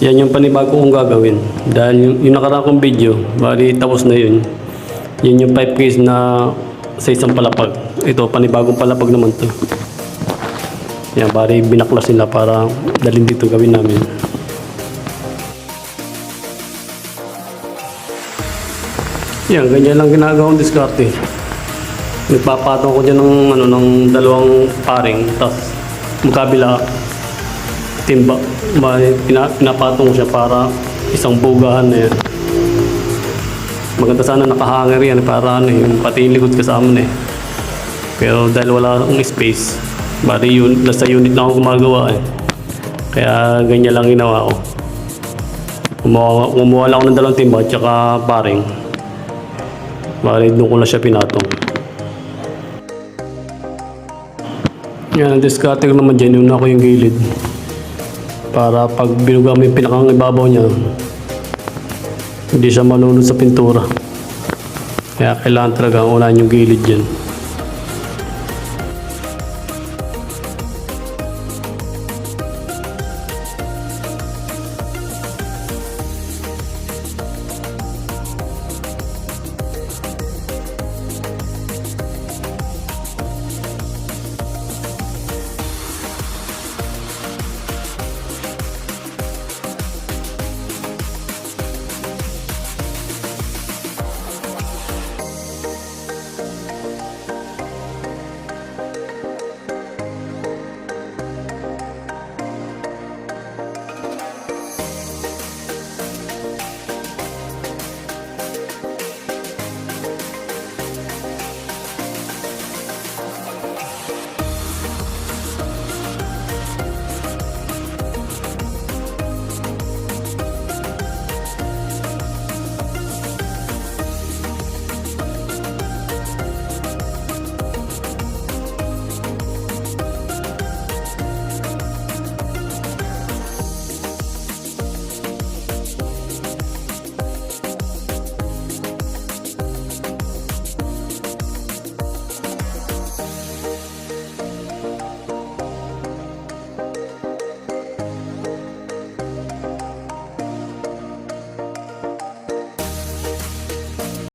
Yan yung panibago kong gagawin. Dahil yung nakaraan kong video, bali tapos na yun. Yun yung 5 case na sa isang palapag. Ito, panibagong palapag naman to. Yan, bali binaklas nila para dalhin dito gawin namin. Yan, ganyan lang ginagawang diskarte. Nagpapatong ko dyan ng dalawang paring, tapos magkabila timba. Pinapatong ko siya para isang bugahan na yan. Maganda sana nakahanger yan para yung pati yung likod kasama na eh. Pero dahil wala akong space, bali yun, nasa unit na ako gumagawa eh. Kaya ganyan lang ginawa ko. Kumuha lang ako ng dalawang timba at saka paring. Bali doon ko na siya pinatong. Yan, ang diskarte ko naman dyan, yun ako yung gilid. Para pag binuga mo yung pinakang ibabaw niya, hindi siya malunod sa pintura. Kaya kailangan talaga unahin yung gilid dyan.